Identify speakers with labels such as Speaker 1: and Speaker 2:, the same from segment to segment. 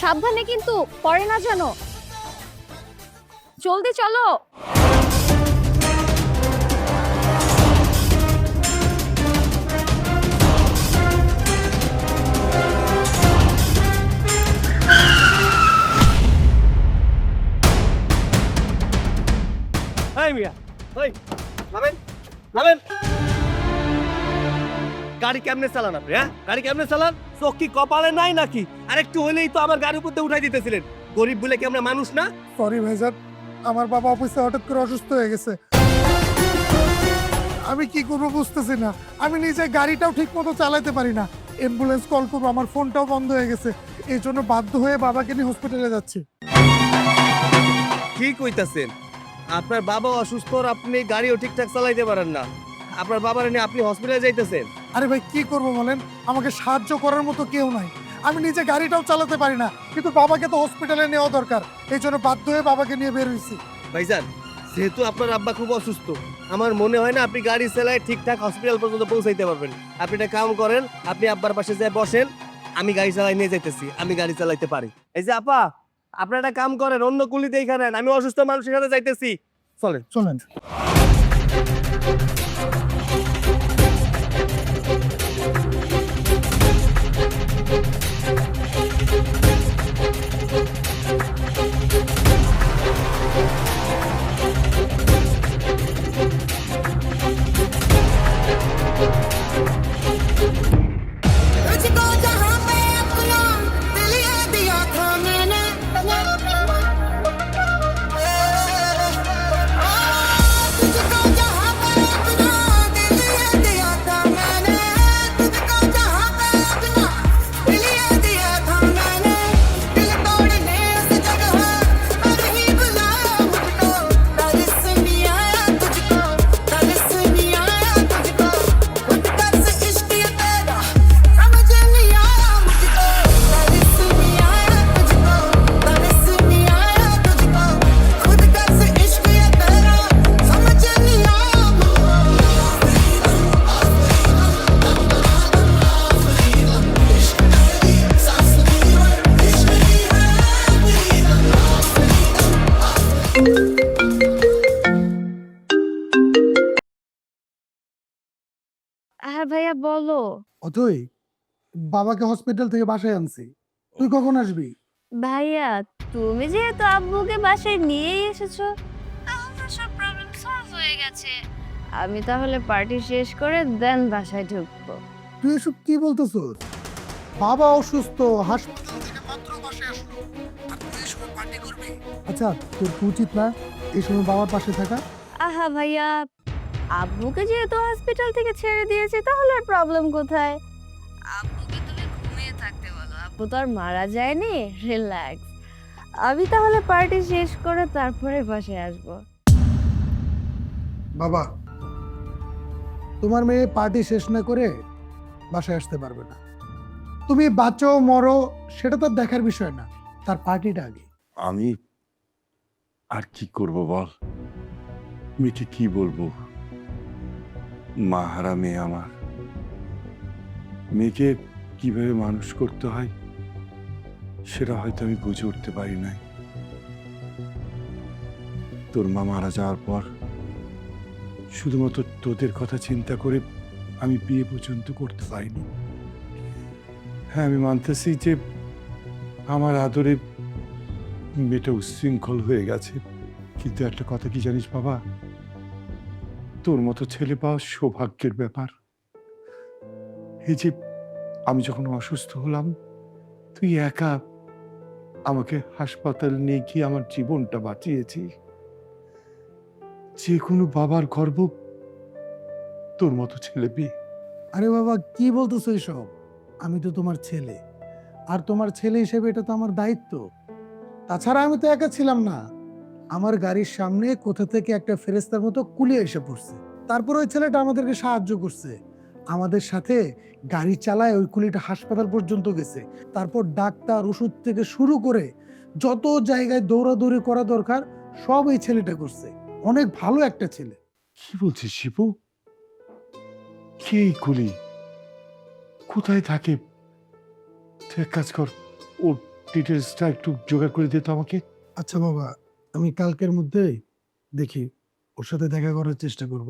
Speaker 1: সাবধানে কিন্তু, পড়ে না যেন। জলদি চলো।
Speaker 2: এই মিয়া, ওই নামেন, নামেন। গাড়ি কেমনে চালান আপনি? হ্যাঁ, গাড়ি কেমনে চালান? চোখ কি কপালে নাই নাকি? আরেকটু হলেই তো আমার গাড়ির উপর দিয়ে উঠাই দিতেছিলেন। গরিব বলে কি আমরা মানুষ না?
Speaker 3: সরি ভাইজান, আমার বাবা অফিসে হঠাৎ করে অসুস্থ হয়ে গেছে। আমি কি করবো বুঝতেছি না। আমি নিজে গাড়িটাও ঠিক মতো চালাতে পারি না। অ্যাম্বুলেন্স কল করবো, আমার ফোনটাও বন্ধ হয়ে গেছে। এই জন্য বাধ্য হয়ে বাবাকে নিয়ে হসপিটালে যাচ্ছি।
Speaker 2: কি কইতাছেন? আপনার বাবা অসুস্থ আর আপনি গাড়িও ঠিকঠাক চালাইতে পারেন না। আপনার বাবার নিয়ে আপনি হসপিটালে যাইতেছেন?
Speaker 3: আরে ভাই কি করবো বলেন, আমাকে সাহায্য করার মতো কেউ নাই। আমি নিজে গাড়িটাও চালাতে পারি না, কিন্তু বাবাকে তো হসপিটালে নেওয়া দরকার। এই জন্য বাধ্য হয়ে বাবাকে নিয়ে বের হয়েছি।
Speaker 2: ভাইজান, যেহেতু আপনার আব্বা খুব অসুস্থ, আমার মনে হয় না আপনি গাড়ি চালায় ঠিকঠাক হসপিটাল পর্যন্ত পৌঁছাইতে পারবেন। আপনি একটা কাম করেন, আপনি আব্বার পাশে যেয়ে বসেন, আমি গাড়ি চালাই নিয়ে যাইতেছি। আমি গাড়ি চালাইতে পারি। এই যে আপা, আপনার একটা কাম করেন, অন্য কুলিতে এইখানে আমি অসুস্থ মানুষের সাথে যাইতেছি। চলেন।
Speaker 3: চলেন।
Speaker 4: तुझको जहाँ पे अपना दिल ये दिया था मैंने तुझको जहाँ पे अपना दिल ये दिया था मैंने तुझको जहाँ पे अपना दिल ये दिया था मैंने दिल तोड़ने उस जगह अब ही बुलाया मुझको तरस नहीं आया तुझको तरस नहीं आया तुझको खुद तरस इश्क ये तेरा समझ नहीं आया मुझको तरस नहीं आया तुझको तरस नहीं आया तुझको खुद तरस इश्क ये तेरा समझ नहीं आया
Speaker 1: হ্যাঁ ভাইয়া বলো।
Speaker 3: অথই, বাবাকে হসপিটাল থেকে বাসায় আনছি। তুই কখন আসবি?
Speaker 1: ভাইয়া তুমি যেহেতু আব্বুকে বাসায় নিয়েই এসেছো, তাহলে সব প্রবলেম সলভ হয়ে গেছে। আমি তাহলে পার্টি শেষ করে দেন বাসায় ঢুকবো।
Speaker 3: তুই এসব কি বলতেছস? বাবা অসুস্থ, হাসপাতাল থেকে মাত্র বাসায় আসলো, আর তুই এই সময় পার্টি করবি? আচ্ছা, তোর কি উচিত না এই সময় বাবার পাশে থাকা?
Speaker 1: আহা ভাইয়া, আব্বুকে যেহেতু হসপিটাল থেকে ছেড়ে দিয়েছে তাহলে আর প্রবলেম কোথায়? আব্বুকে তুমি ঘুমিয়ে থাকতে বলো, আব্বু তো আর মারা যায়নি। রিল্যাক্স। আমি তাহলে পার্টি শেষ করে তারপরে বাসায় আসবো।
Speaker 3: বাবা, তোমার মেয়ে পার্টি শেষ না করে বাসায় আসতে পারবে না। তুমি বাঁচো মরো সেটা তো দেখার বিষয় না, তার পার্টিটা আগে।
Speaker 5: আমি আর কি করব বল? মেয়েকে কি বলবো? মা হারা মেয়ে আমার। মেয়েকে কিভাবে মানুষ করতে হয় সেটা হয়তো আমি বুঝে উঠতে পারি নাই। তোর মা মারা যাওয়ার পর শুধুমাত্র তোদের কথা চিন্তা করে আমি বিয়ে পর্যন্ত করতে পারিনি। হ্যাঁ, আমি মানতেছি যে আমার আদরে মেয়েটা উচ্ছৃঙ্খল হয়ে গেছে, কিন্তু একটা কথা কি জানিস বাবা, তোর মতো ছেলে পাওয়া সৌভাগ্যের ব্যাপার। এই যে আমি যখন অসুস্থ হলাম, তুই একা আমাকে হাসপাতাল নিয়ে গিয়ে আমার জীবনটা বাঁচিয়েছিস। যে কোনো বাবার গর্ব তোর মতো ছেলে পেয়ে।
Speaker 3: আরে বাবা, কি বলতেছো এসব? আমি তো তোমার ছেলে, আর তোমার ছেলে হিসেবে এটা তো আমার দায়িত্ব। তাছাড়া আমি তো একা ছিলাম না, আমার গাড়ির সামনে কোথা থেকে একটা ফেরেস্তার মতো কুলিয়ে এসে পড়ছে। তারপর ওই ছেলেটা আমাদেরকে সাহায্য করছে, আমাদের সাথে গাড়ি চালায় ওই কুলিটা হাসপাতাল পর্যন্ত গেছে। তারপর ডাক্তার, ওষুধ থেকে শুরু করে যত জায়গায় দৌড়াদৌড়ি করা দরকার সব এই ছেলেটা করছে। অনেক ভালো একটা ছেলে।
Speaker 5: কি বলছিস শিবু? কে এই কুলি? কোথায় থাকে? তুই এক কাজ কর, ওর ডিটেলসটা একটু জোগাড় করে দিত আমাকে।
Speaker 3: আচ্ছা বাবা, আমি কালকের মধ্যে দেখি ওর সাথে দেখা করার চেষ্টা করব।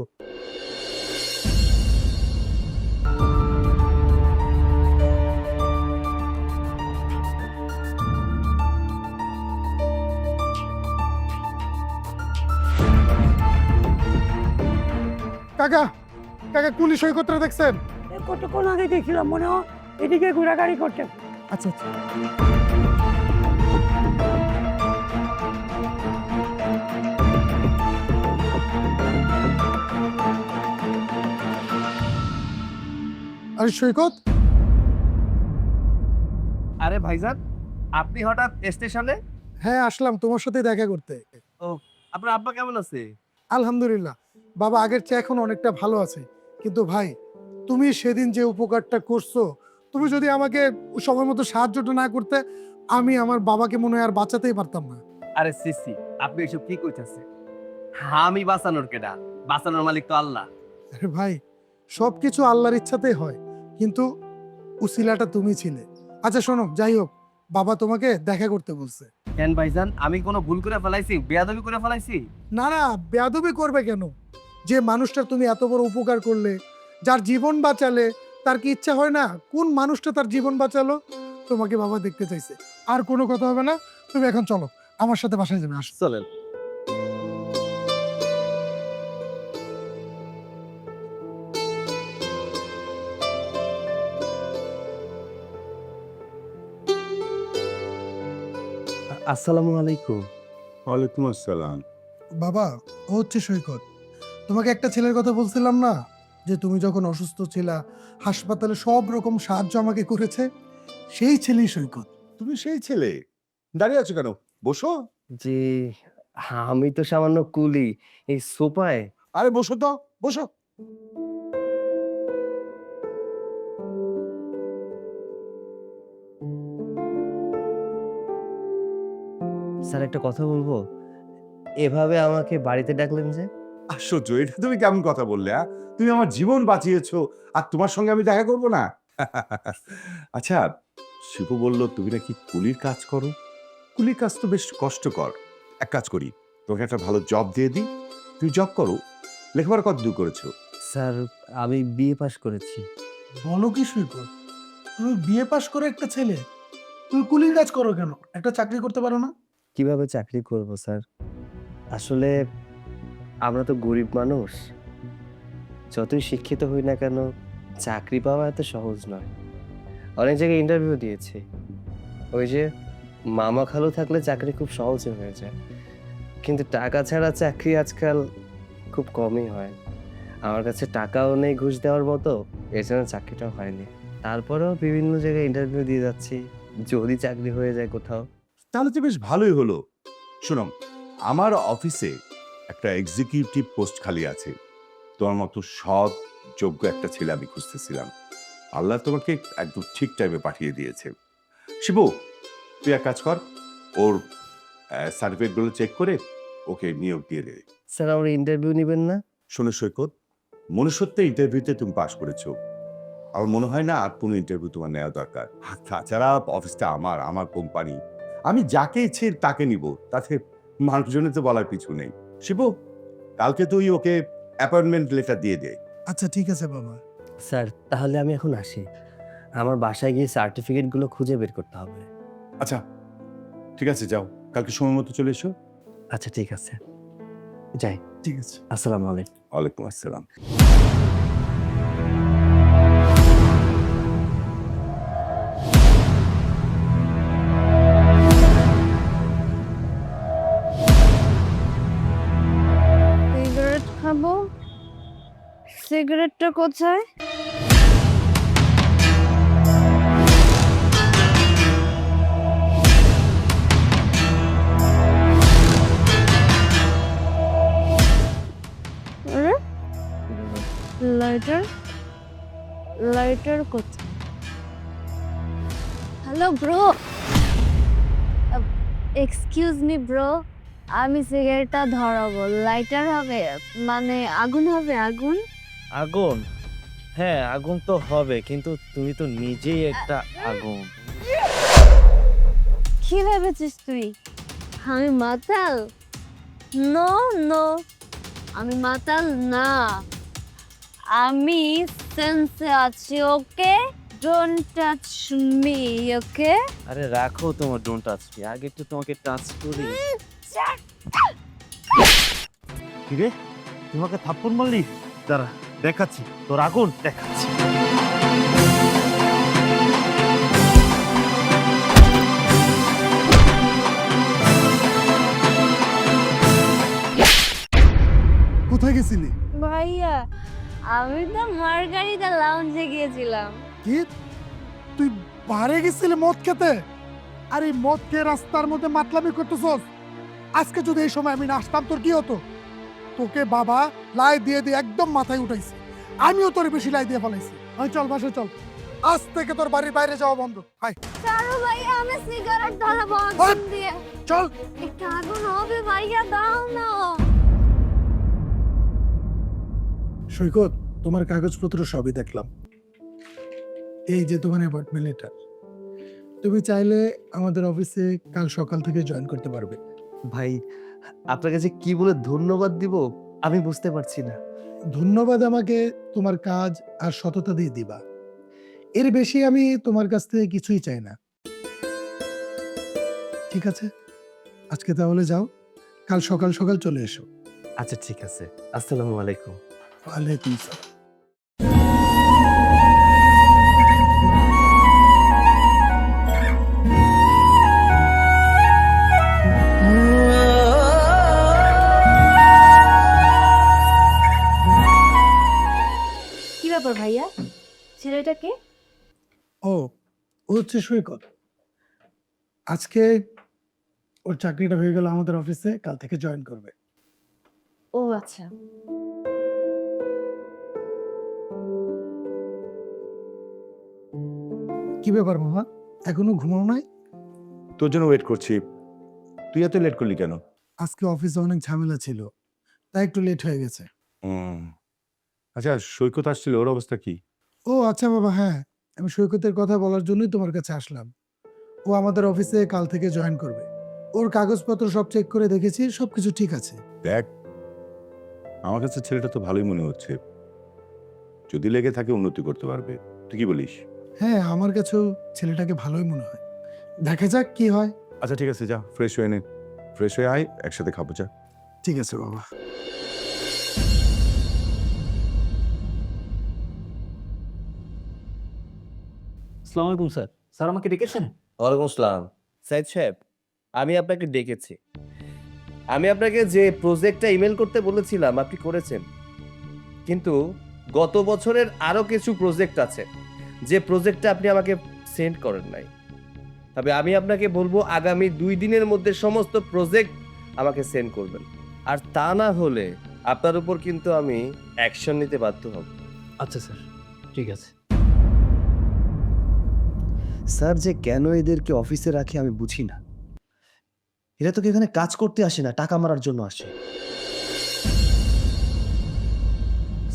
Speaker 3: কাকা, কাকা কুলি সৈকতটা দেখছেন?
Speaker 6: কতক্ষণ আগে দেখছিলাম, মনে হয় এদিকে ঘোরাঘুরি করতে।
Speaker 3: আচ্ছা আচ্ছা। আরে সৈকত,
Speaker 2: আরে ভাইজান, আপনি হঠাৎ স্টেশনে?
Speaker 3: হ্যাঁ আসলাম তোমার সাথে দেখা করতে।
Speaker 2: আপনার আব্বা কেমন আছে?
Speaker 3: আলহামদুলিল্লাহ, বাবা আগের চেয়ে এখন অনেকটা ভালো আছে। কিন্তু ভাই, তুমি সেদিন যে উপকারটা করছো, তুমি যদি আমাকে সময় মতো সাহায্যটা না করতে, আমি আমার বাবাকে মনে হয় আর বাঁচাতেই পারতাম না।
Speaker 2: আরে সিসি, আপনি এসব কি কইতাছেন? আমি বাঁচানোর কেডা? বাঁচানোর মালিক তো আল্লাহ।
Speaker 3: আরে ভাই, সবকিছু আল্লাহর ইচ্ছাতেই হয়, কিন্তু উসিলাটা তুমি ছিলে। আচ্ছা শোনো, যাই হোক, বাবা তোমাকে দেখা করতে বলছে।
Speaker 2: কেন ভাইজান, আমি কোনো ভুল করে ফেলাইছি? বেয়াদবি করে ফেলাইছি?
Speaker 3: না না, বেয়াদবি করবে কেন? যে মানুষটার তুমি এত বড় উপকার করলে, যার জীবন বাঁচালে, তার কি ইচ্ছা হয় না কোন মানুষটা তার জীবন বাঁচালো? তোমাকে বাবা দেখতে চাইছে। আর কোনো কথা হবে না, তুমি এখন চলো আমার সাথে বাসায় যাবে। আসো।
Speaker 2: চলেন। আসসালামু আলাইকুম।
Speaker 5: ওয়ালাইকুম আসসালাম।
Speaker 3: বাবা, ও হচ্ছে সৈকত। তোমাকে একটা ছেলের কথা বলছিলাম না, যে তুমি যখন অসুস্থ ছিলা হাসপাতালে সব রকম সাহায্য আমাকে করেছে, সেই ছেলেই সৈকত।
Speaker 5: তুমি সেই ছেলে, দাঁড়িয়ে আছো কেন? বসো।
Speaker 2: জি, আমি তো সামান্য কুলি, এই সোপায়।
Speaker 5: আরে বসো তো, বসো।
Speaker 2: স্যার একটা কথা বলবো? এভাবে আমাকে বাড়িতে ডাকলেন যে?
Speaker 7: আশ্চর্য, এটা তুমি কেমন কথা বললে? তুমি আমার জীবন বাঁচিয়েছো, আর তোমার সঙ্গে আমি দেখা করব না? আচ্ছা, শিপু বলল তুমি নাকি কুলির কাজ করো। কুলির কাজ তো বেশ কষ্টকর। এক কাজ করি, তোমাকে একটা ভালো জব দিয়ে দিই, তুমি জব করো। লেখাপড়া কত দূর করেছো?
Speaker 2: স্যার, আমি বিএ পাস করেছি।
Speaker 3: বলো কি সৈকত, তুমি বিএ পাশ করে একটা ছেলে, তুমি কুলির কাজ করো কেন? একটা চাকরি করতে পারো না?
Speaker 2: কিভাবে চাকরি করব স্যার? আসলে আমরা তো গরিব মানুষ। যতই শিক্ষিত হই না কেন, চাকরি পাওয়া এত সহজ নয়। অনেক জায়গায় ইন্টারভিউ দিয়েছি। ওই যে মামা খালু থাকলে চাকরি খুব সহজে হয়ে যায়, কিন্তু টাকা ছাড়া চাকরি আজকাল খুব কমই হয়। আমার কাছে টাকাও নেই ঘুষ দেওয়ার মতো, এর জন্য চাকরিটাও হয়নি। তারপরেও বিভিন্ন জায়গায় ইন্টারভিউ দিয়ে যাচ্ছি, যদি চাকরি হয়ে যায় কোথাও।
Speaker 7: তাহলে তো বেশ ভালোই হলো। শোনো, আমার অফিসে একটা এক্সিকিউটিভ পোস্ট খালি আছে। তোমার মতো সৎ যোগ্য একটা ছেলে আমি খুঁজতেছিলাম। আল্লাহ তোমাকে একদম ঠিক টাইমে পাঠিয়ে দিয়েছে। শিবু, তুই এক কাজ কর, ওর সার্টিফিকেটগুলো চেক করে ওকে নিয়োগ দিয়ে দে।
Speaker 2: স্যার, আমার ইন্টারভিউ নেবেন না?
Speaker 7: শোনো সৈকত, মনুষ্যত্ব ইন্টারভিউতে তুমি পাশ করেছো। আমার মনে হয় না আর কোনো ইন্টারভিউ তোমার নেওয়া দরকার। আর তাছাড়া অফিসটা আমার কোম্পানি, আমি যাকে ইচ্ছে তাকে নিব, তাতে মানুষজনে তো বলার কিছু নেই। শিবু, কালকে তুই ওকে অ্যাপয়েন্টমেন্ট লেটার দিয়ে দে।
Speaker 3: আচ্ছা ঠিক আছে বাবা।
Speaker 2: স্যার, তাহলে আমি এখন আসি। আমার বাসায় গিয়ে সার্টিফিকেটগুলো খুঁজে বের করতে হবে।
Speaker 7: আচ্ছা ঠিক আছে, যাও, কালকে সময় মতো চলে এসো।
Speaker 2: আচ্ছা ঠিক আছে, যাই।
Speaker 3: ঠিক আছে।
Speaker 2: আসসালামু আলাইকুম।
Speaker 7: ওয়ালাইকুম আসসালাম।
Speaker 1: সিগারেট খাবো। সিগারেটটা কোথায়? আরে লাইটার, লাইটার কোথায়? Hello bro, excuse me bro, আমি সিগারেটটা ধরাবো, লাইটার হবে, মানে আগুন হবে, আগুন।
Speaker 8: আগুন? হ্যাঁ, আগুন তো হবে, কিন্তু তুমি তো নিজেই একটা আগুন।
Speaker 1: কি ভেবেছিস তুই আমি মাতাল? নো নো, আমি মাতাল না, আমি সেন্সে আছি। ওকে, ডোন্ট টাচ মি। ওকে,
Speaker 8: আরে রাখো তোমার ডোন্ট টাচ মি, আগে একটু তোমাকে টাচ করি। কি রে, তোমাকে থাপ্পড় মারলি? দাঁড়া দেখাচ্ছি তোর আগুন, দেখাচ্ছি।
Speaker 3: কোথায় গেছিলি?
Speaker 1: ভাইয়া আমি তো মার্গারিটা লাউঞ্জে গিয়েছিলাম।
Speaker 3: কি তুই বারে গেছিলি মদ খেতে? আর এই মদ খেয়ে রাস্তার মধ্যে মাতলামি করতেছস? আজকে যদি এই সময় আমি না আসতাম তোর কি হতো? তোকে বাবা লাই দিয়ে দিয়ে একদম মাথায় উঠাইছে, আমিও তোর বেশি লাই দিয়ে ফেলাইছি। ওই চল বাসে চল, আজ থেকে তোর বাড়ির বাইরে যাওয়া বন্ধ। হাই
Speaker 1: চারু ভাইয়া, আমি সিগারেট ধরাবো
Speaker 3: ওই!
Speaker 1: আগুন দিয়ে।
Speaker 3: চল।
Speaker 1: একটু আগুন হবে ভাইয়া, দাও না।
Speaker 3: সৈকত, তোমার কাগজপত্র সবই দেখলাম। এই যে তোমার অ্যাপয়েন্টমেন্ট লেটার। তুমি চাইলে আমাদের অফিসে কাল সকাল থেকে জয়েন করতে পারবে।
Speaker 2: ভাই আপনার কাছে কি বলে ধন্যবাদ দিব আমি বুঝতে পারছি না।
Speaker 3: ধন্যবাদ আমাকে তোমার কাজ আর সততা দিয়ে দিবা, এর বেশি আমি তোমার কাছ থেকে কিছুই চাই না। ঠিক আছে, আজকে তাহলে যাও, কাল সকাল সকাল চলে এসো।
Speaker 2: আচ্ছা ঠিক আছে, আসসালামু আলাইকুম।
Speaker 3: ওয়ালাইকুম আসসালাম।
Speaker 1: কি ব্যাপার ভাইয়া, ছেলেটাকে?
Speaker 3: ও হচ্ছে সৈকত। আজকে ওর চাকরিটা হয়ে গেল আমাদের অফিসে, কাল থেকে জয়েন করবে।
Speaker 1: ও আচ্ছা।
Speaker 3: কি ব্যাপার মামা, এখনো ঘুমাও নাই?
Speaker 7: তোর জন্য ওয়েট করছি। তুই এত লেট করলি কেন?
Speaker 3: আজকে অফিসে অনেক ঝামেলা ছিল, তাই একটু লেট হয়ে গেছে।
Speaker 7: আচ্ছা, সৈকত আসছিল, ওর অবস্থা কি?
Speaker 3: ও আচ্ছা বাবা, হ্যাঁ আমি সৈকতের কথা বলার জন্যই তোমার কাছে আসলাম। ও আমাদের অফিসে কাল থেকে জয়েন করবে। ওর কাগজপত্র সব চেক করে দেখেছি, সবকিছু ঠিক আছে।
Speaker 7: দেখ, আমার কাছে ছেলেটা তো ভালোই মনে হচ্ছে, যদি লেগে থাকে উন্নতি করতে পারবে। তুই কি বলিস?
Speaker 3: হ্যাঁ, আমার কাছেও ছেলেটাকে ভালোই মনে হয়, দেখা যাক কি হয়।
Speaker 7: আচ্ছা ঠিক আছে, যা ফ্রেশ হয়ে নে, ফ্রেশ হয়ে আয়, একসাথে খাবো। যা।
Speaker 3: ঠিক আছে বাবা।
Speaker 8: আসসালামু আলাইকুম স্যার। স্যার আমাকে ডেকেছেন?
Speaker 2: ওয়ালাইকুম আসসালাম। সাইদ সাহেব, আমি আপনাকে ডেকেছি। আমি আপনাকে যে প্রজেক্টটা ইমেল করতে বলেছিলাম আপনি করেছেন, কিন্তু গত বছরের আরো কিছু প্রজেক্ট আছে যে প্রজেক্টটা আপনি আমাকে সেন্ড করেন নাই। তবে আমি আপনাকে বলবো আগামী 2 দিনের মধ্যে সমস্ত প্রজেক্ট আমাকে সেন্ড করবেন, আর তা না হলে আপনার উপর কিন্তু আমি অ্যাকশন নিতে বাধ্য হব।
Speaker 8: আচ্ছা স্যার, ঠিক আছে।
Speaker 9: স্যার, যে কেন এদেরকে অফিসে রাখে আমি বুঝি না। এরা তো এখানে কাজ করতে আসে না, টাকা মারার জন্য আসে।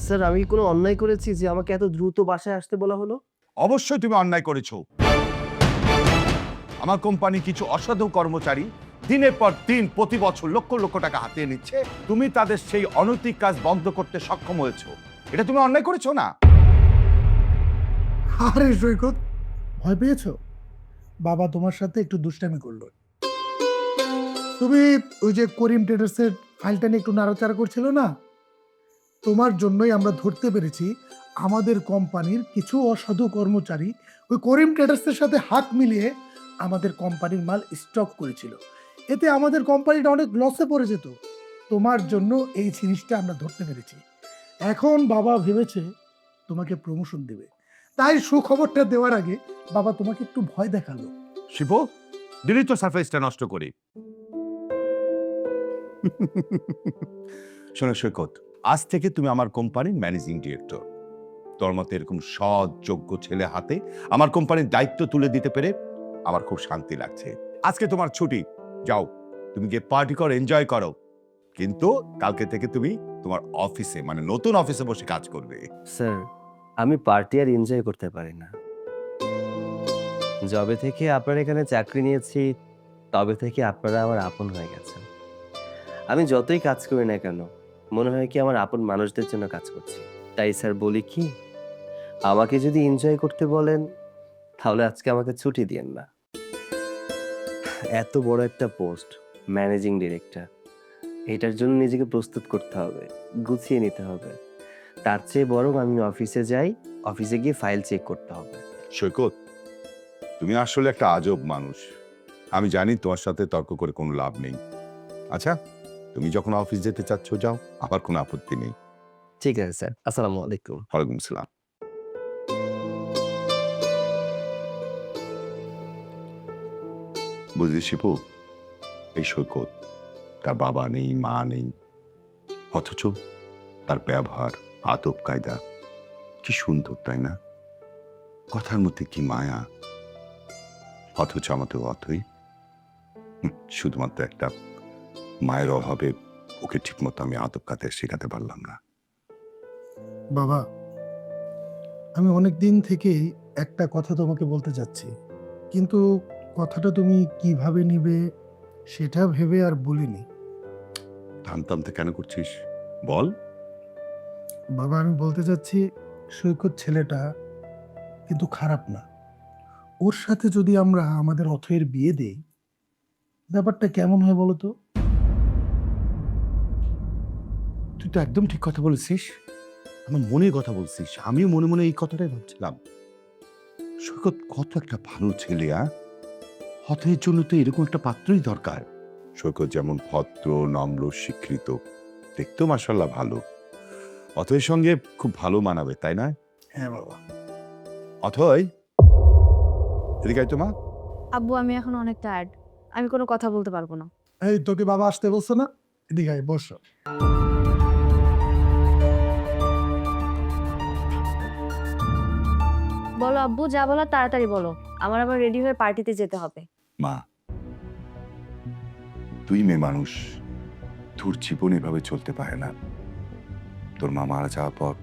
Speaker 2: স্যার, আমি কোনো অন্যায় করেছি যে আমাকে এত দ্রুত বাসায় আসতে বলা হলো?
Speaker 7: অবশ্যই তুমি অন্যায় করেছো। আমার কোম্পানি কিছু অসাধু কর্মচারী দিনের পর দিন প্রতি বছর লক্ষ লক্ষ টাকা হাতিয়ে নিচ্ছে, তুমি তাদের সেই অনৈতিক কাজ বন্ধ করতে সক্ষম হয়েছো। এটা তুমি অন্যায় করেছো না?
Speaker 3: আরে সৈকত, ভয় পেয়েছো? বাবা তোমার সাথে একটু দুষ্টামি করলো। তুমি ওই যে করিম ট্রেডার্সের ফাইলটা নিয়ে একটু নাড়াচাড়া করছিল না, তোমার জন্যই আমরা ধরতে পেরেছি আমাদের কোম্পানির কিছু অসাধু কর্মচারী ওই করিম ট্রেডার্সের সাথে হাত মিলিয়ে আমাদের কোম্পানির মাল স্টক করেছিল। এতে আমাদের কোম্পানিটা অনেক লসে পড়ে যেত। তোমার জন্য এই জিনিসটা আমরা ধরতে পেরেছি। এখন বাবা ভেবেছে তোমাকে প্রমোশন দেবে, তাই সুখবরটা দেওয়ার আগে বাবা তোমাকে একটু ভয় দেখালো।
Speaker 7: শিব, দিলি তো সারফেসটা নষ্ট করি। শোনো সৈকত, আজ থেকে তুমি আমার কোম্পানির ম্যানেজিং ডিরেক্টর। তোর মতো এরকম সৎ যোগ্য ছেলে হাতে আমার কোম্পানির দায়িত্ব তুলে দিতে পেরে আমার খুব শান্তি লাগছে। আজকে তোমার ছুটি, যাও তুমি গিয়ে পার্টি করো, এনজয় করো, কিন্তু কালকে থেকে তুমি তোমার অফিসে, মানে নতুন অফিসে বসে কাজ করবে।
Speaker 2: স্যার, আমি পার্টি আর এনজয় করতে পারি না। যবে থেকে আপনার এখানে চাকরি নিয়েছি তবে থেকে আপনারা আমার আপন হয়ে গেছেন। আমি যতই কাজ করি না কেন মনে হয় কি আমার আপন মানুষদের জন্য কাজ করছি। তাই স্যার বলি কি, আমাকে যদি এনজয় করতে বলেন তাহলে আজকে আমাকে ছুটি দিয়েন না। এত বড় একটা পোস্ট, ম্যানেজিং ডিরেক্টর, এটার জন্য নিজেকে প্রস্তুত করতে হবে, গুছিয়ে নিতে হবে। তার চেয়ে বরং আমি অফিসে যাই, অফিসে গিয়ে ফাইল চেক করতে হবে।
Speaker 7: সৈকত, তুমি আসলে একটা আজব মানুষ। আমি জানি তোমার সাথে তর্ক করে কোনো লাভ নেই। আচ্ছা, তুমি যখন অফিস যেতে চাচ্ছ যাও, আমার কোনো আপত্তি নেই।
Speaker 2: ঠিক আছে স্যার, আসসালামু আলাইকুম।
Speaker 7: ওয়ালাইকুম আসসালাম। বুঝলি শিপু, এই সৈকত, তার বাবা নেই, মা নেই, অথচ তার ব্যবহার, আদব কায়দা কি সুন্দর, তাই না? কথার মধ্যে কি মায়া, অথচ আমাদের অথই শুধুমাত্র একটা মায়ের অভাবে ওকে ঠিকমতো আমি আদব কায়দা শেখাতে পারলাম না।
Speaker 3: বাবা, আমি অনেক দিন থেকেই একটা কথা তোমাকে বলতে চাচ্ছি, কিন্তু কথাটা তুমি কিভাবে নিবে সেটা ভেবে আর বলিনি।
Speaker 7: থামতামতে কেন করছিস বল।
Speaker 3: বাবা, আমি বলতে চাচ্ছি সৈকত ছেলেটা কিন্তু খারাপ না। ওর সাথে যদি আমরা আমাদের অথয়ের বিয়ে দেই, ব্যাপারটা কেমন হয় বলো তো?
Speaker 7: তুই তো একদম ঠিক কথা বলেছিস, আমার মনের কথা বলছিস। আমিও মনে মনে এই কথাটাই ভাবছিলাম। সৈকত কত একটা ভালো ছেলে, হতের জন্য তো এরকম একটা পাত্রই দরকার। সৈকত যেমন ভদ্র, নম্র, স্বীকৃত, দেখতেও মাশাআল্লাহ ভালো। অথয়ের সঙ্গে খুব ভালো মানাবে, তাই না?
Speaker 3: হ্যাঁ বাবা।
Speaker 7: অথয়, এদিকে আয় তো মা।
Speaker 1: আব্বু আমি এখন অনেক টায়ার্ড, আমি কোনো কথা বলতে পারবো না।
Speaker 3: এই তোকে বাবা আসতে বলছো না? এদিকে আয়, বসো।
Speaker 1: বলো আব্বু, যা বলো তাড়াতাড়ি বলো, আমার আবার রেডি হয়ে পার্টিতে যেতে হবে।
Speaker 7: মা, তুই মেয়ে মানুষ, তোর জীবন এভাবে চলতে পারে না। তোর মা মারা যাওয়ার পর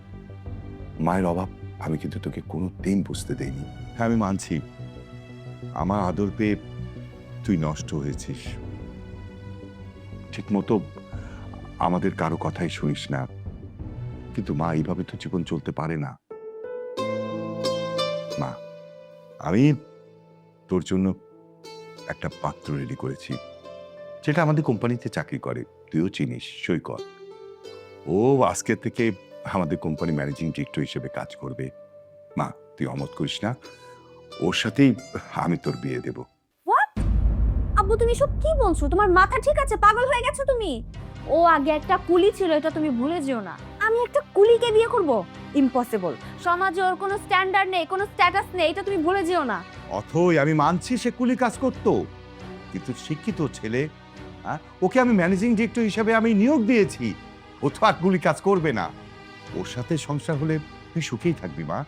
Speaker 7: মায়ের অভাব আমি কিন্তু তোকে কোনোদিন বুঝতে দেইনি। হ্যাঁ, আমি মানছি আমার আদর পেয়ে তুই নষ্ট হয়েছিস। ঠিক মতো আমাদের কারো কথাই শুনিস না, কিন্তু মা এইভাবে তো জীবন চলতে পারে না। মা, আমি তোর জন্য একটা পাত্র রেডি করেছি, যেটা আমাদের কোম্পানিতে চাকরি করে, তুইও চিনিস, সৈকত। ও আজকে থেকে আমাদের কোম্পানি ম্যানেজিং ডিরেক্টর হিসেবে কাজ করবে। মা, তুই অমত করিস না, ওর সাথেই আমি তোর বিয়ে দেব।
Speaker 1: আব্বু তুমি সব কি বলছো? তোমার মাথা ঠিক আছে? পাগল হয়ে গেছো তুমি? ও আগে একটা কুলি ছিল, এটা তুমি ভুলে যেও না। আমি একটা কুলিকে বিয়ে করব? ইম্পসিবল। সমাজে ওর কোনো স্ট্যান্ডার্ড নেই, কোনো স্ট্যাটাস নেই, এটা তুমি ভুলে যেও না।
Speaker 7: অথই, আমি মানছি সে কুলি কাজ করতো, কিন্তু শিক্ষিত ছেলে, ওকে আমি ম্যানেজিং ডিরেক্টর হিসেবে আমি নিয়োগ দিয়েছি। ও তো আর কুলি কাজ করবে না। ওর সাথে সংসার হলে তুই সুখেই থাকবি মা।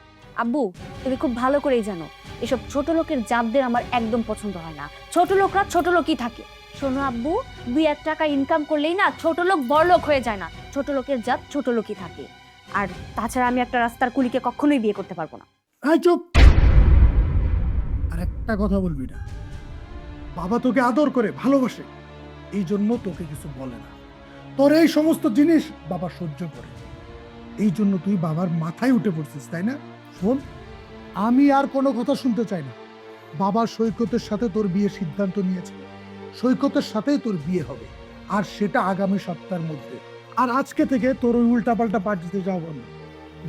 Speaker 1: আব্বু তুমি খুব ভালো করেই জানো এসব ছোট লোকের জাতদের আমার একদম পছন্দ হয় না। ছোট লোকরা ছোট লোকই থাকে। শোনো আব্বু, 2-1 টাকা ইনকাম করলেই না ছোট লোক বড় লোক হয়ে যায় না। ছোট লোকের জাত ছোট লোকই থাকে। আর তাছাড়া আমি একটা রাস্তার কুলিকে কখনোই বিয়ে করতে পারবো না।
Speaker 3: এই চুপ! আর একটা কথা বলবি না। বাবা তোকে আদর করে ভালোবাসে, এই জন্য তোকে কিছু বলে না। তোর এই সমস্ত জিনিস বাবা সহ্য করে, এই জন্য তুই বাবার মাথায় উঠে পড়ছিস, তাই না? শোন, আমি আর কোনো কথা শুনতে চাই না। বাবা সৈকতের সাথে তোর বিয়ের সিদ্ধান্ত নিয়েছে, সৈকতের সাথেই তোর বিয়ে হবে, আর সেটা আগামী সপ্তাহের মধ্যে। আর আজকে থেকে তোর ওই উল্টাপাল্টা পার্টিতে যাও বন্ধ।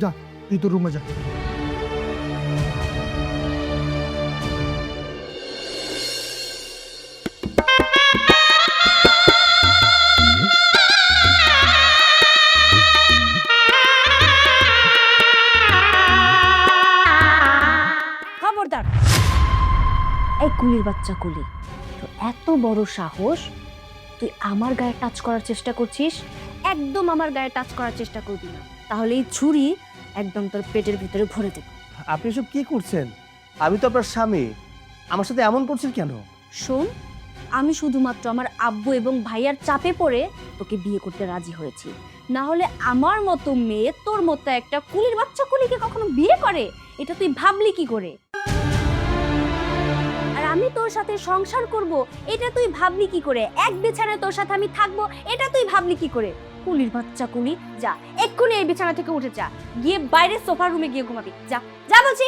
Speaker 3: যা, তুই তোর রুমে যা।
Speaker 1: খবরদার! এই কুলির বাচ্চা কুলি, তো এত বড় সাহস, তুই আমার গায়ে টাচ করার চেষ্টা করছিস? একদম আমার গায়ে টাচ করার চেষ্টা করবি না, তাহলে এই ছুরি একদম তোর পেটের ভিতরে ভরে দেব।
Speaker 2: আপনি সব কি করছেন? আমি তো আপনার স্বামী, আমার সাথে এমন করছেন কেন?
Speaker 1: শোন, আমি শুধুমাত্র আমার আব্বু এবং ভাইয়ার চাপে পড়ে তোকে বিয়ে করতে রাজি হয়েছি। না হলে আমার মতো মেয়ে তোর মতো একটা কুলির বাচ্চা কুলিকে কখনো বিয়ে করে? এটা তুই ভাবলি কি করে? আর আমি তোর সাথে সংসার করব এটা তুই ভাবলি কি করে? এক বিছানায় তোর সাথে আমি থাকবো এটা তুই ভাবলি কি করে? কুলির বাচ্চা কুলি, যা এক্ষুনি এই বিছানা থেকে উঠে যা, গিয়ে বাইরের সোফার রুমে গিয়ে ঘুমাবি। যা যা বলছি।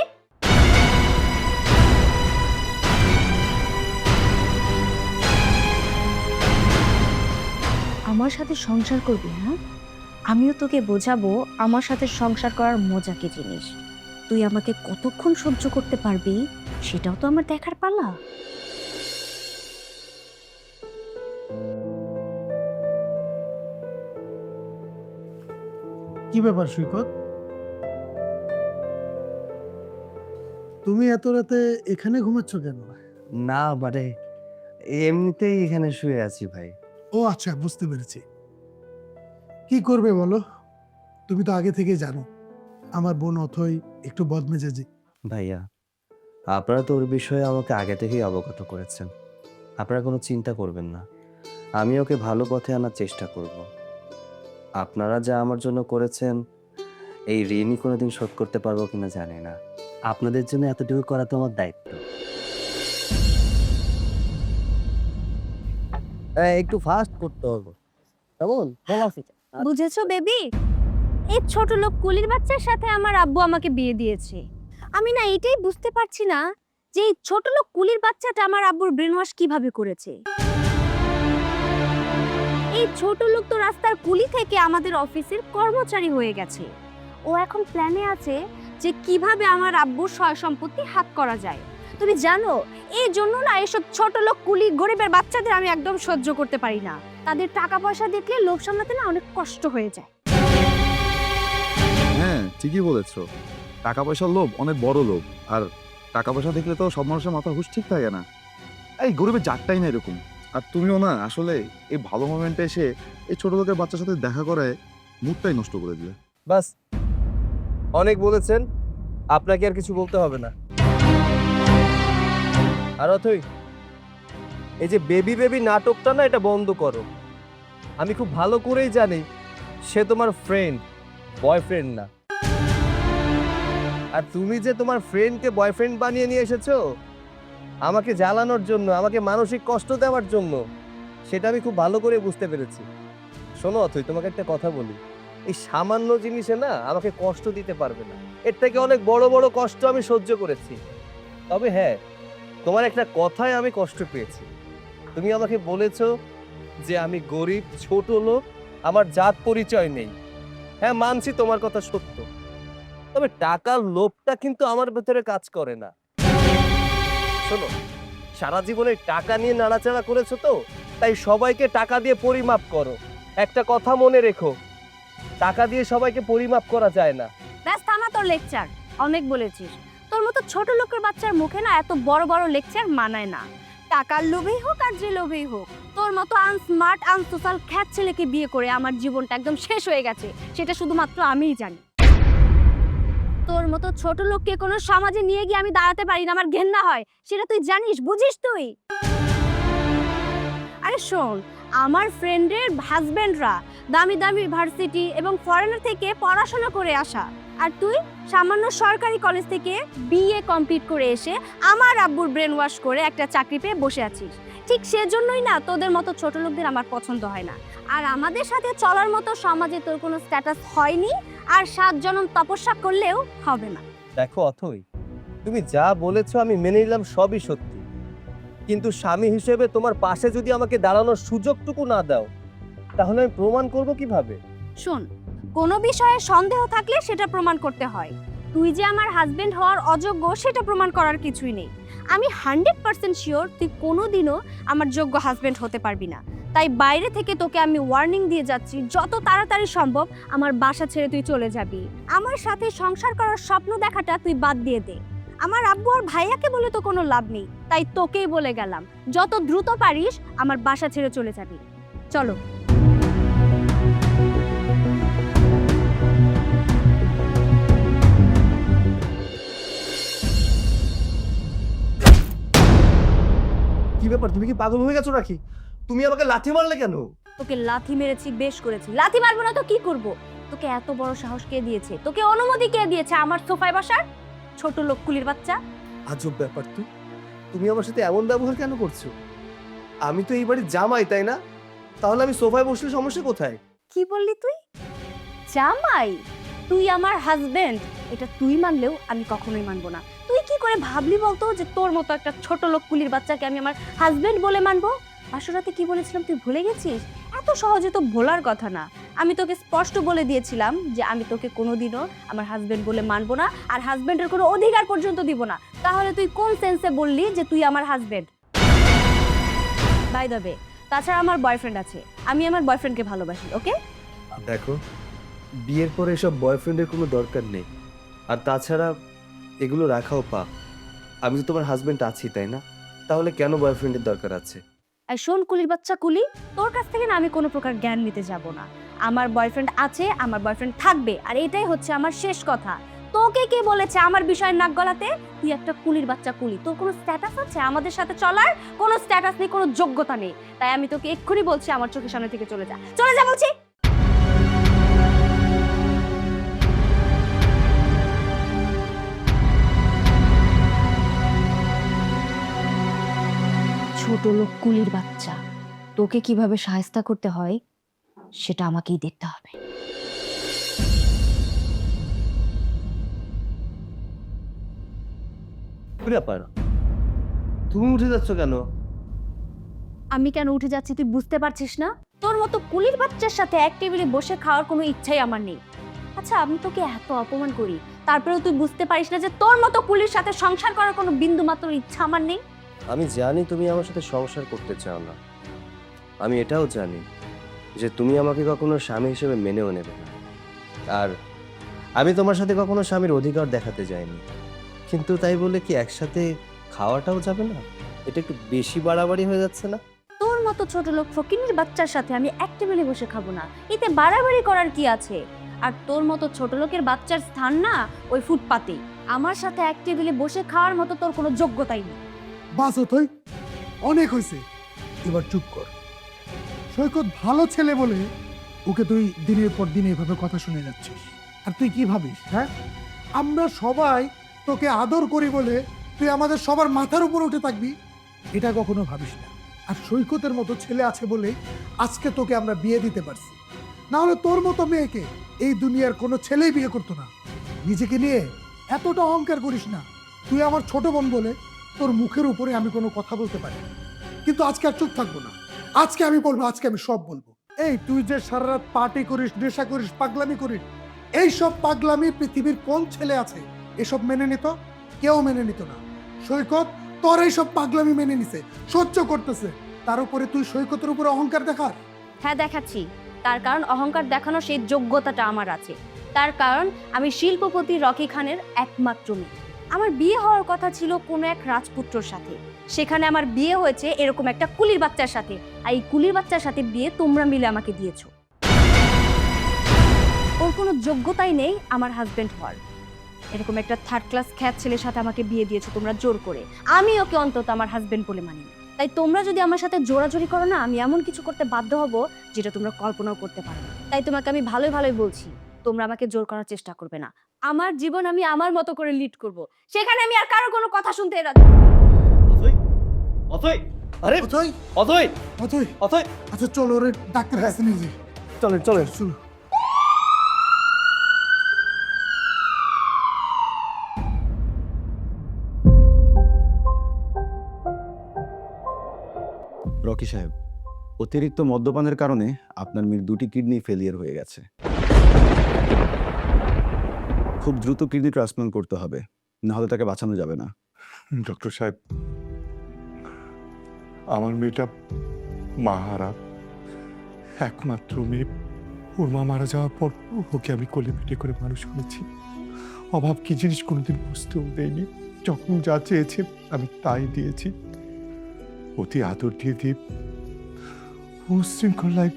Speaker 1: আমার সাথে সংসার করবি? হ্যাঁ, আমিও তোকে বোঝাবো আমার সাথে সংসার করার মজা কি জিনিস। তুই আমাকে কতক্ষণ সহ্য করতে পারবি সেটাও তো আমার দেখার পালা।
Speaker 3: কি ব্যাপার সৈকত, তুমি এত রাতে এখানে ঘুমাচ্ছ কেন?
Speaker 9: না মানে এমনিতেই এখানে শুয়ে আছি ভাই।
Speaker 3: ও আচ্ছা, বুঝতে পেরেছি। কি করবে বলো, তুমি তো আগে থেকেই জানো আমার বোন অথই একটু বদমেজাজি।
Speaker 9: ভাইয়া, আপনারা তো ওর বিষয়ে আমাকে আগে থেকেই অবগত করেছেন। আপনারা কোনো চিন্তা করবেন না, আমি ওকে ভালো পথে আনার চেষ্টা করব। আপনারা যা আমার জন্য করেছেন এই ঋণই কোনোদিন শোধ করতে পারবো কিনা জানি না। আপনাদের জন্য এতটুকু করা তো আমার দায়িত্ব। একটু ফাস্ট করতে হবে, কেমন?
Speaker 1: বুঝেছো বেবি? এই ছোট লোক কুলির বাচ্চার সাথে আমার আব্বু আমাকে বিয়ে দিয়েছে। আমি না এটাই বুঝতে পারছি না যে এই ছোট লোক কুলির বাচ্চাটা আমার আব্বুর ব্রেন ওয়াশ কিভাবে করেছে। এই ছোট লোক তো রাস্তার কুলি থেকে আমাদের অফিসের কর্মচারী হয়ে গেছে। ও এখন প্ল্যানে আছে যে কিভাবে আমার আব্বুর সয় সম্পত্তি হাত করা যায়। তুমি জানো, এই জন্য না এসব ছোট লোক কুলি গরিবের বাচ্চাদের আমি একদম সহ্য করতে পারি না। তাদের টাকা পয়সা দেখলে লোভ সামলাতে না অনেক কষ্ট হয়ে যায়।
Speaker 10: হ্যাঁ, ঠিকই বলেছো। টাকা পয়সার লোভ অনেক বড় লোভ, আর টাকা পয়সা দেখলে তো সব মানুষের মাথার হুঁশ ঠিক থাকে না। এই গরিবের জাতটাই না এরকম। আর তুমিও না আসলে এই ভালো মোমেন্টে এসে এই ছোট লোকের বাচ্চার সাথে দেখা করায় মুডটাই নষ্ট করে দিলে।
Speaker 2: বাস, অনেক বলেছেন, আপনাকে আর কিছু বলতে হবে না। আর অথই, এই যে বেবি বেবি নাটকটা না, এটা বন্ধ করো। আমি খুব ভালো করেই জানি সে তোমার ফ্রেন্ড, বয়ফ্রেন্ড না। আর তুমি যে তোমার ফ্রেন্ডকে বয়ফ্রেন্ড বানিয়ে নিয়ে এসেছো আমাকে জ্বালানোর জন্য, আমাকে মানসিক কষ্ট দেওয়ার জন্য, সেটা আমি খুব ভালো করে বুঝতে পেরেছি। শোনো অথই, তোমাকে একটা কথা বলি, এই সামান্য জিনিসে না আমাকে কষ্ট দিতে পারবে না। এর থেকে অনেক বড় বড় কষ্ট আমি সহ্য করেছি। তবে হ্যাঁ, তোমার একটা কথায় আমি কষ্ট পেয়েছি। তুমি আমাকে বলেছো যে আমি গরিব, ছোট লোক, আমার জাত পরিচয় নেই। হ্যাঁ, মানছি তোমার কথা সত্য। তবে টাকার লোভটা কিন্তু আমার ভেতরে কাজ করে না। শোনো, সারা জীবনে টাকা নিয়ে নাড়াচাড়া করেছো তো, তাই সবাইকে টাকা দিয়ে পরিমাপ করো। একটা কথা মনে রেখো, টাকা দিয়ে সবাইকে পরিমাপ করা যায় না।
Speaker 1: ব্যাস থামা তোর লেকচার, অনেক বলেছিস। তোর মতো ছোট লোকের বাচ্চার মুখে না এত বড় বড় লেকচার মানায় না। টাকার লোভেই হোক আর যে লোভেই হোক, তোর মতো আনস্মার্ট আনসোশ্যাল খ্যাত ছেলেকে বিয়ে করে আমার জীবনটা একদম শেষ হয়ে গেছে, সেটা শুধুমাত্র আমিই জানি। তোর মতো ছোট লোককে কোনো সমাজে নিয়ে গিয়ে আমি দাঁড়াতে পারি না, আমার ঘেন্না হয়, সেটা তুই জানিস, বুঝিস তুই? আরে শোন, আমার ফ্রেন্ডের হাজবেন্ডরা দামি দামি ভার্সিটি এবং ফরেনার থেকে পড়াশোনা করে আসা, আর তুই সামান্য সরকারি কলেজ থেকে বিএ কমপ্লিট করে এসে আমার আব্বুর ব্রেন ওয়াশ করে একটা চাকরি পেয়ে বসে আছিস। ঠিক সেজন্যই না তোদের মতো ছোট লোকদের আমার পছন্দ হয় না। আর আমাদের সাথে চলার মতো সমাজে তোর কোনো স্ট্যাটাস হয়নি, আর 7 জনম তপস্যা করলেও হবে না।
Speaker 2: দেখো অথই, তুমি যা বলেছো আমি মেনে নিলাম, সবই সত্যি। কিন্তু স্বামী হিসেবে তোমার পাশে যদি আমাকে দাঁড়ানোর সুযোগটুকু না দাও, তাহলে আমি প্রমাণ করব কিভাবে?
Speaker 1: শোন, কোনো বিষয়ে সন্দেহ থাকলে সেটা প্রমাণ করতে হয়। তুই যে আমার হাজবেন্ড হওয়ার অযোগ্য সেটা প্রমাণ করার কিছুই নেই। আমি 100% শিওর তুই কোনোদিনও আমার যোগ্য হাজবেন্ড হতে পারবি না। তাই বাইরে থেকে তোকে আমি ওয়ার্নিং দিয়ে যাচ্ছি, যত তাড়াতাড়ি সম্ভব আমার বাসা ছেড়ে তুই চলে যাবি। আমার সাথে সংসার করার স্বপ্ন দেখাটা তুই বাদ দিয়ে দে। আমার আব্বু আর ভাইয়াকে বলে তো কোনো লাভ নেই, তাই তোকেই বলে গেলাম, যত দ্রুত পারিস আমার বাসা ছেড়ে চলে যাবি। চলো।
Speaker 2: কি ব্যাপার, তুমি কি পাগল হয়ে গেছো নাকি? তুমি আমাকে লাথি মারলে কেন?
Speaker 1: তোকে লাথি মেরেছি, বেশ করেছি। লাথি মারবো না তো কি করব? তোকে এত বড় সাহস কে দিয়েছে? তোকে অনুমতি কে দিয়েছে আমার সোফায় বসার? ছোট লোক কুলির বাচ্চা।
Speaker 2: আজব ব্যাপার তো, তুমি আমার সাথে এমন ব্যবহার কেন করছো? আমি তো এই বাড়ির জামাই, তাই না? তাহলে আমি সোফায় বসলে সমস্যা কোথায়?
Speaker 1: কি বললি তুই? জামাই? তুই আমার হাজবেন্ড, এটা তুই মানলেও আমি কখনোই মানবো না। তুই কি করে ভাবলি বলতো যে তোর মতো একটা ছোট লোক কুলির বাচ্চাকে আমি আমার হাজবেন্ড বলে মানবো? আসরাতে কি বলেছিলাম তুই ভুলে গেছিস? এত সহজে তো ভোলার কথা না। আমি তোকে স্পষ্ট বলে দিয়েছিলাম যে আমি তোকে কোনোদিনও আমার হাজবেন্ড বলে মানবো না, আর হাজবেন্ডের কোনো অধিকার পর্যন্ত দিব না। তাহলে তুই কোন সেন্সে বললি যে তুই আমার হাজবেন্ড? বাই দ্য ওয়ে, তাছাড়া আমার বয়ফ্রেন্ড আছে, আমি আমার বয়ফ্রেন্ডকে ভালোবাসি। ওকে?
Speaker 9: দেখো, বিয়ের পরে এসব বয়ফ্রেন্ডের কোনো দরকার নেই। আর তাছাড়া এগুলো রাখাও পাপ। আমি তো তোমার হাজবেন্ড আছি, তাই না? তাহলে কেন বয়ফ্রেন্ডের দরকার আছে?
Speaker 1: আর শোন কুলির বাচ্চা কুলি, তোর কাছ থেকে না আমি কোনো প্রকার জ্ঞান নিতে যাব না। আমার বয়ফ্রেন্ড আছে, আমার বয়ফ্রেন্ড থাকবে, আর এটাই হচ্ছে আমার শেষ কথা। তোকে কে বলেছে আমার বিষয়ে নাক গলাতে? তুই একটা কুলির বাচ্চা কুলি, তোর কোনো স্ট্যাটাস আছে আমাদের সাথে চলার? কোনো স্ট্যাটাস নেই, কোনো যোগ্যতা নেই। তাই আমি তোকে এক্ষুনি বলছি আমার চোখের সামনে থেকে চলে যা, চলে যা বলছি। ছোট লোক কুলির বাচ্চা, তোকে কিভাবে শায়েস্তা করতে হয় সেটা আমাকেই দেখতে হবে।
Speaker 9: কি ব্যাপার? তুমি উঠে যাচ্ছ কেন?
Speaker 1: আমি কেন উঠে যাচ্ছি তুই বুঝতে পারছিস না? তোর মতো কুলির বাচ্চার সাথে এক টেবিলে বসে খাওয়ার কোনো ইচ্ছাই আমার নেই। আচ্ছা, আমি তোকে এত অপমান করি, তারপরেও তুই বুঝতে পারিস না যে তোর মতো কুলির সাথে সংসার করার কোনো বিন্দু মাত্র ইচ্ছা আমার নেই?
Speaker 9: আমি জানি তুমি আমার সাথে সংসার করতে চাও না। আমি এটাও জানি যে তুমি আমাকে কখনো স্বামী হিসেবে মেনেও নেবে না। আর আমি তোমার সাথে কখনো স্বামীর অধিকার দেখাতে যাইনি। কিন্তু তাই বলে কি একসাথে খাওয়াটাও যাবে না? এটা একটু বেশি বাড়াবাড়ি হয়ে যাচ্ছে না?
Speaker 1: তোর মতো ছোট লোক ফকিনীর বাচ্চার সাথে আমি এক টেবিলে বসে খাবো না, এতে বাড়াবাড়ি করার কি আছে? আর তোর মতো ছোট লোকের বাচ্চার স্থান না ওই ফুটপাতেই। আমার সাথে এক টেবিলে বসে খাওয়ার মতো তোর কোনো যোগ্যতাই নেই।
Speaker 3: বাস তুই অনেক হয়েছে, এবার চুপ কর। সৈকত ভালো ছেলে বলে ওকে তুই দিনের পর দিন এভাবে কথা শুনে যাচ্ছিস। আর তুই কি ভাবিস? হ্যাঁ, আমরা সবাই তোকে আদর করি বলে তুই আমাদের সবার মাথার উপর উঠে থাকবি? এটা কখনো ভাবিস না। আর সৈকতের মতো ছেলে আছে বলে আজকে তোকে আমরা বিয়ে দিতে পারছি, না হলে তোর মতো মেয়েকে এই দুনিয়ার কোনো ছেলেই বিয়ে করতো না। নিজেকে নিয়ে এতটা অহংকার করিস না। তুই আমার ছোট বোন বলে তোর মুখের উপরে আমি কোনো কথা বলতে পারি না, কিন্তু আজকে আর চুপ থাকবো না। আজকে আমি বলবো, আজকে আমি সব বলবো। এই তুই যে সারা রাত পার্টি করিস, নেশা করিস, পাগলামি করিস, এই সব পাগলামি পৃথিবীর কোন ছেলে আছে এসব মেনে নিত? কেউ মেনে নিত না। সৈকত তোর এইসব পাগলামি মেনে নিছে, সহ্য করতেছে, তার উপরে তুই সৈকতের উপরে অহংকার দেখাস?
Speaker 1: হ্যাঁ দেখাচ্ছি, তার কারণ অহংকার দেখানো সেই যোগ্যতাটা আমার আছে। তার কারণ আমি শিল্পপতি রকি খানের একমাত্র মেয়ে। আমার বিয়ে হওয়ার কথা ছিল কোনো এক রাজপুত্রর সাথে, সেখানে আমার বিয়ে হয়েছে এরকম একটা কুলির বাচ্চার সাথে। আর এই কুলির বাচ্চার সাথে বিয়ে তোমরা মিলে আমাকে দিয়েছো। ওর কোনো যোগ্যতাই নেই আমার হাজবেন্ড হওয়ার। এরকম একটা থার্ড ক্লাস খ্যাত ছেলের সাথে আমাকে বিয়ে দিয়েছো তোমরা জোর করে। আমি ওকে অন্তত আমার হাজবেন্ড বলে মানি না। তাই তোমরা যদি আমার সাথে জোরাজোরি করো না, আমি এমন কিছু করতে বাধ্য হব যেটা তোমরা কল্পনাও করতে পারো না। তাই তোমাকে আমি ভালোই ভালোই বলছি, তোমরা আমাকে জোর করার চেষ্টা করবে না। আমার জীবন আমি আমার মতো করে লিড করব, সেখানে আমি আর কারো কোনো কথা শুনতে রাজি।
Speaker 2: অথই, আরে
Speaker 3: অথই,
Speaker 2: অথই,
Speaker 3: অথই,
Speaker 2: অথই,
Speaker 3: আচ্ছা চলো ওরে ডাক্তার কাছে নিয়ে যাই।
Speaker 2: চলেন চলেন।
Speaker 3: চলো।
Speaker 10: রকি সাহেব, অতিরিক্ত মদ্যপানের কারণে আপনার মেয়ের 2টি কিডনি ফেলিয়ার হয়ে গেছে। খুব দ্রুত কিডনি ট্রান্সপ্লান্ট করতে হবে, না হলে তাকে বাঁচানো যাবে না।
Speaker 5: ডক্টর সাহেব, আমার মেয়েটা মাহারা, একমাত্র মেয়ে। ওর মা মারা যাওয়ার পর ওকে আমি কোলে পিঠে করে মানুষ করেছি। অভাব কি জিনিস কোনোদিন বুঝতেও দেয়নি। যখন যা চেয়েছে আমি তাই দিয়েছি। অতি আদর দিয়ে দিয়ে উশৃঙ্খলায়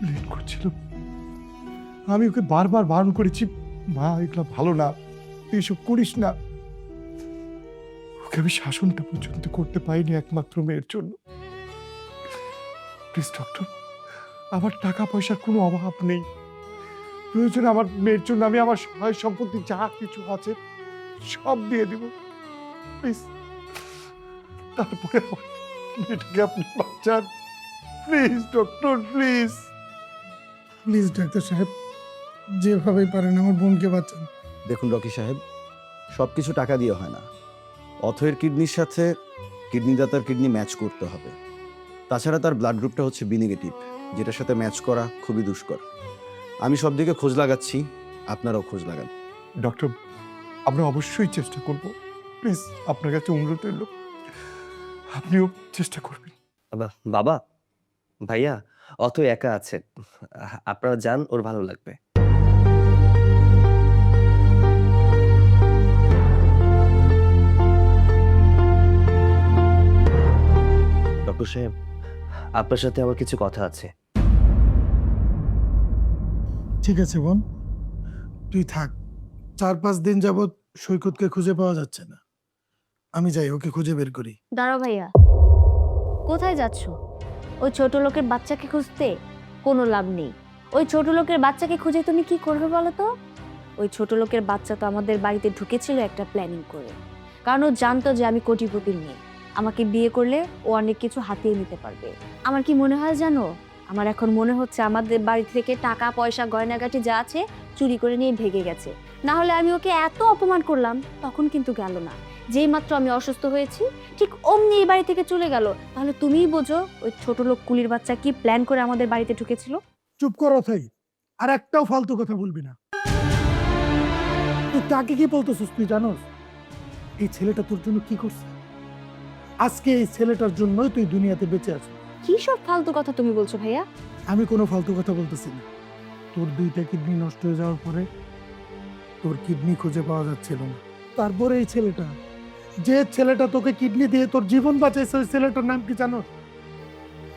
Speaker 5: লেট করছিল। আমি ওকে বারবার বারণ করেছি, মা এগুলো ভালো না, তুই এসব করিস না। ওকে আমি শাসনটা পর্যন্ত করতে পারিনি একমাত্র মেয়ের জন্য। প্লিজ ডক্টর, আমার টাকা পয়সার কোনো অভাব নেই। প্রয়োজনে আমার মেয়ের জন্য আমি আমার সহায় সম্পত্তি যা কিছু আছে সব দিয়ে দেব। প্লিজ তারপরে আমার মেয়েটাকে আপনি বাঁচান please doctor please.
Speaker 3: Please doctor সাহেব, যেভাবেই পারেন আমার বোনকে বাঁচান।
Speaker 11: দেখুন রকি সাহেব, সব কিছু টাকা দিয়ে হয় না। অথয়ের কিডনির সাথে কিডনি দাতার কিডনি ম্যাচ করতে হবে। তাছাড়া তার ব্লাড গ্রুপটা হচ্ছে বি নেগেটিভ, যেটার সাথে ম্যাচ করা খুবই দুষ্কর। আমি সব দিকে খোঁজ লাগাচ্ছি, আপনারাও খোঁজ লাগান।
Speaker 5: ডক্টর, আমরা অবশ্যই চেষ্টা করব, প্লিজ আপনার কাছে অনুরোধ রইল, আপনিও চেষ্টা করবেন।
Speaker 9: বাবা, ভাইয়া, অত একা আছে, আপনারা যান, ওর ভালো লাগবে। ডক্টর সাহেব, আপনার সাথে আমার কিছু কথা আছে।
Speaker 3: ঠিক আছে বোন, তুই থাক। 4-5 দিন যাবৎ সৈকতকে খুঁজে পাওয়া যাচ্ছে না। আমি যাই, ওকে খুঁজে বের করি।
Speaker 1: দাঁড়াও ভাইয়া, কোথায় যাচ্ছ? ওই ছোট লোকের বাচ্চাকে খুঁজতে কোনো লাভ নেই। ওই ছোট লোকের বাচ্চাকে খুঁজে তুমি কি করবে বলো তো? ওই ছোট লোকের বাচ্চা তো আমাদের বাড়িতে ঢুকেছিল একটা প্ল্যানিং করে, কারণ ও জানতো যে আমি কোটিপতির মেয়ে। আমাকে বিয়ে করলে ও অনেক কিছু হাতিয়ে নিতে পারবে। আমার কি মনে হয় জানো, আমার এখন মনে হচ্ছে আমাদের বাড়ি থেকে টাকা পয়সা গয়নাগাটি যা আছে চুরি করে নিয়ে ভেগে গেছে। না হলে আমি ওকে এত অপমান করলাম, তখন কিন্তু গেল না। যেই মাত্র আমি অসুস্থ হয়েছি ঠিক অমনি এই বাড়ি থেকে চলে গেল। তাহলে তুমিই বোঝো ওই ছোট লোক কুলির বাচ্চা কি প্ল্যান করে আমাদের বাড়িতে ঢুকেছিল।
Speaker 3: চুপ কর অথই, আর একটাও ফালতু কথা বলবি না। তুই তাকে কি বলতেছিস তুই জানোস? এই ছেলেটা তোর জন্য কি করছে? আজকে এই ছেলেটার জন্যই তুই দুনিয়াতে বেঁচে আছিস।
Speaker 1: কি সব ফালতু কথা তুমি বলছো ভাইয়া?
Speaker 3: আমি কোনো ফালতু কথা বলতেছি না। তোর 2টা কিডনি নষ্ট হয়ে যাওয়ার পরে তোর কিডনি খুঁজে পাওয়া যাচ্ছিল না। তারপরে এই ছেলেটা, যে ছেলেটা তোকে কিডনি দিয়ে তোর জীবন বাঁচাইছে, ওই ছেলেটার নাম কি জানো?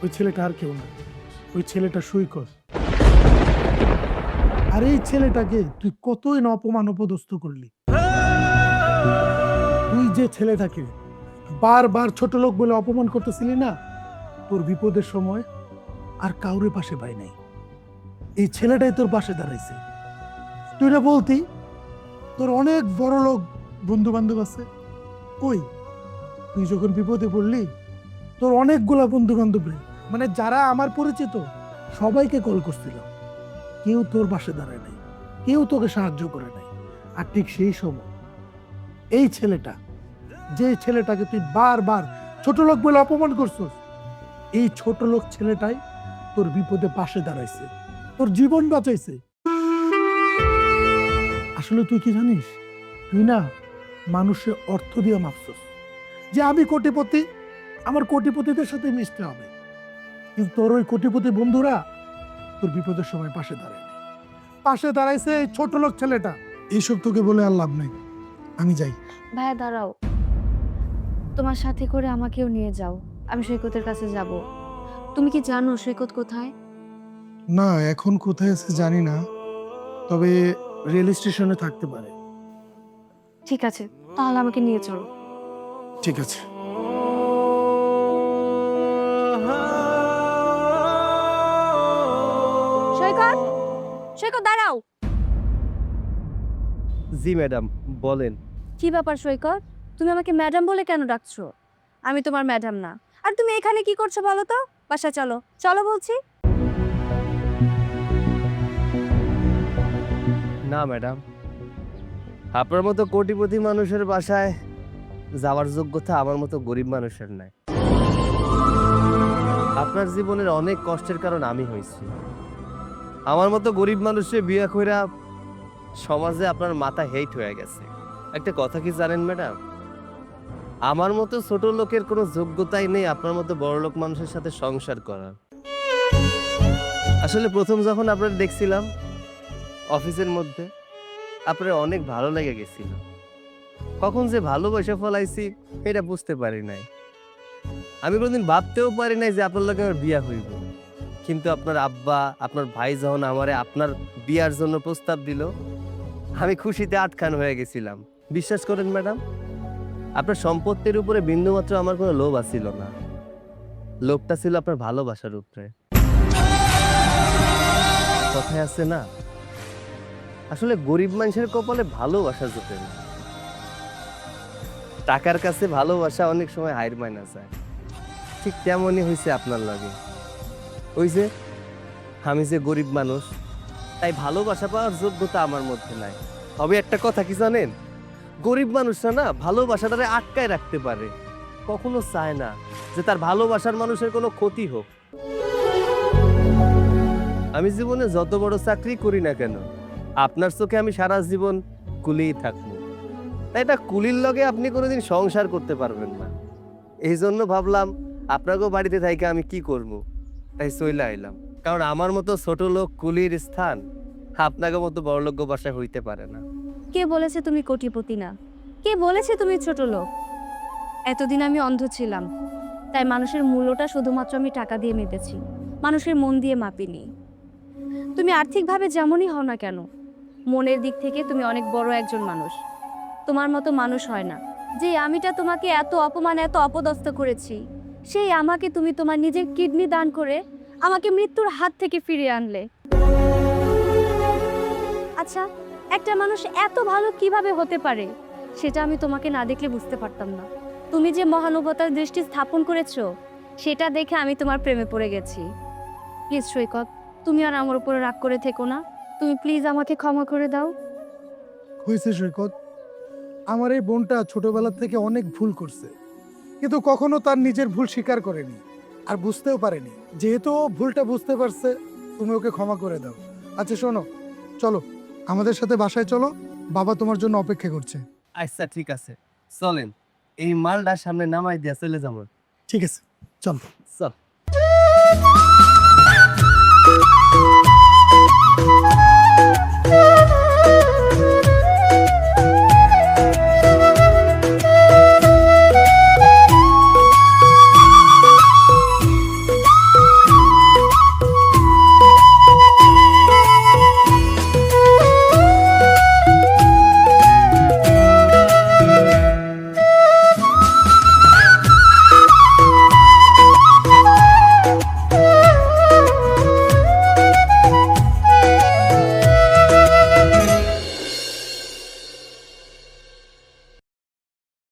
Speaker 3: ওই ছেলেটা আর কেউ না, ওই ছেলেটা সৈকত। আর এই ছেলেটাকে তুই কতই না অপমান অপদস্থ করলি। তুই যে ছেলেটাকে বারবার ছোট লোক বলে অপমান করতেছিলি না, তোর বিপদের সময় আর কাউরে পাশে পাই নাই। এই ছেলেটাই তোর পাশে দাঁড়াইছে। তুই না বলতি তোর অনেক বড় লোক বন্ধু বান্ধব আছে? কই, তুই যখন বিপদে পড়লি তোর অনেকগুলা বন্ধু বান্ধব, মানে যারা আমার পরিচিত, সবাইকে কল করছিল, কেউ তোর পাশে দাঁড়ায় নাই, কেউ তোকে সাহায্য করে নাই। আর ঠিক সেই সময় এই ছেলেটা, যে ছেলেটাকে তুই বারবার ছোট লোক বলে অপমান করছিস, এই ছোট লোক ছেলেটাই তোর বিপদে পাশে দাঁড়াইছে, তোর জীবন বাঁচাইছে। আসলে তুই কি জানিস, তুই না মানুষের অর্থ দিয়ে মাপছস যে আমি কোটিপতি, আমার কোটিপতিদের সাথে মিশতে হবে। কিন্তু তোর ওই কোটিপতি বন্ধুরা তোর বিপদের সময় পাশে দাঁড়ায়, পাশে দাঁড়াইছে এই ছোট লোক ছেলেটা। এইসব তোকে বলে আর লাভ নেই, আমি যাই।
Speaker 1: ভাইয়া দাঁড়াও, তোমার সাথে করে আমাকেও নিয়ে যাও, আমি সৈকতের কাছে যাব। তুমি কি জানো সৈকত কোথায়?
Speaker 3: না, এখন কোথায় আছে জানি না, তবে রেল স্টেশনে থাকতে পারে।
Speaker 1: ঠিক আছে, তাহলে আমাকে নিয়ে চলো।
Speaker 3: ঠিক আছে।
Speaker 1: সৈকত, সৈকত দাঁড়াও।
Speaker 9: জি ম্যাডাম, বলেন।
Speaker 1: কি ব্যাপার সৈকত, তুমি আমাকে ম্যাডাম বলে কেন ডাকছো? আমি তোমার ম্যাডাম না। আর তুমি এখানে কি করছো বলো তো? বাসা চলো, চলো বলছি।
Speaker 9: না ম্যাডাম, আপনার মতো কোটিপতি মানুষের বাসায় যাওয়ার যোগ্যতা আমার মতো গরিব মানুষের নাই। আপনার জীবনের অনেক কষ্টের কারণ আমি হয়েছি। আমার মতো গরিব মানুষের বিয়ে কইরা সমাজে আপনার মাথা হেট হয়ে গেছে। একটা কথা কি জানেন ম্যাডাম, আমার মতো ছোট লোকের কোনো যোগ্যতাই নেই আপনার মতো বড় লোক মানুষের সাথে সংসার করার। আসলে প্রথম যখন আপনার দেখছিলাম অফিসের মধ্যে, আপনার অনেক ভালো লেগে গেছিল। কখন যে ভালোবাসা ফলাইছি এটা বুঝতে পারি নাই। আমি কোনোদিন ভাবতেও পারি নাই যে আপনার লগে আমার বিয়া হইব। কিন্তু আপনার আব্বা, আপনার ভাই যখন আমারে আপনার বিয়ার জন্য প্রস্তাব দিল, আমি খুশিতে আটখান হয়ে গেছিলাম। বিশ্বাস করেন ম্যাডাম, আপনার সম্পত্তির উপরে বিন্দুমাত্র আমার কোনো লোভ আসছিল না। লোভটা ছিল আপনার ভালোবাসার উপরে। কথায় আছে না, আসলে গরিব মানুষের কপালে ভালোবাসা জোটে না।
Speaker 2: টাকার কাছে ভালোবাসা অনেক সময় হাইর মাইনা যায়। ঠিক তেমনই হয়েছে আপনার লাগে। ওই যে আমি যে গরিব মানুষ, তাই ভালোবাসা পাওয়ার যোগ্যতা আমার মধ্যে নাই। তবে একটা কথা কি জানেন, গরিব মানুষরা না ভালোবাসাটারে আটকায় রাখতে পারে, কখনো চায় না যে তার ভালোবাসার মানুষের কোনো ক্ষতি হোক। আমি জীবনে যত বড় চাকরি করি না কেন, আপনার চোখে আমি সারা জীবন কুলিই থাকবো। তাই এটা কুলির লগে আপনি কোনোদিন সংসার করতে পারবেন না। এই জন্য ভাবলাম আপনাকেও বাড়িতে থাইকে আমি কি করব, তাই চইলা আইলাম। কারণ আমার মতো ছোট লোক কুলির স্থান আপনাকে মতো বড়লোক বাসায় হইতে পারে না।
Speaker 1: কে বলেছে তুমি কোটিপতি না? কে বলেছে তুমি ছোট লোক? এতদিন আমি অন্ধ ছিলাম, তাই মানুষের মূল্যটা শুধুমাত্র আমি টাকা দিয়ে মেপেছি, মানুষের মন দিয়ে মাপিনি। তুমি আর্থিকভাবে যেমনই হও না কেন, মনের দিক থেকে তুমি অনেক বড় একজন মানুষ। তোমার মতো মানুষ হয় না। যে আমিটা তোমাকে এত অপমান, এত অপদস্থ করেছি, সেই আমাকে তুমি তোমার নিজের কিডনি দান করে আমাকে মৃত্যুর হাত থেকে ফিরিয়ে আনলে। আচ্ছা, একটা মানুষ এত ভালো কিভাবে হতে পারে সেটা আমি তোমাকে না দেখলে বুঝতে পারতাম না। তুমি যে মহানুভবতার দৃষ্টি স্থাপন করেছো, সেটা দেখে আমি তোমার প্রেমে পড়ে গেছি। প্লিজ সৈকত, তুমি আর আমার উপরে রাগ করে থেকো না। তুমি প্লিজ আমাকে ক্ষমা করে দাও।
Speaker 3: হয়েছে সৈকত, আমার এই বোনটা ছোটবেলা থেকে অনেক ভুল করছে, কিন্তু কখনো তার নিজের ভুল স্বীকার করেনি আর বুঝতেও পারেনি। যেহেতু ও ভুলটা বুঝতে পারছে, তুমি ওকে ক্ষমা করে দাও। আচ্ছা শোনো, চলো আমাদের সাথে বাসায় চলো, বাবা তোমার জন্য অপেক্ষা করছে।
Speaker 2: আচ্ছা ঠিক আছে, চলেন এই মালটা সামনে নামাই দিয়া চলে যাবো।
Speaker 3: ঠিক আছে, চল।
Speaker 2: চল।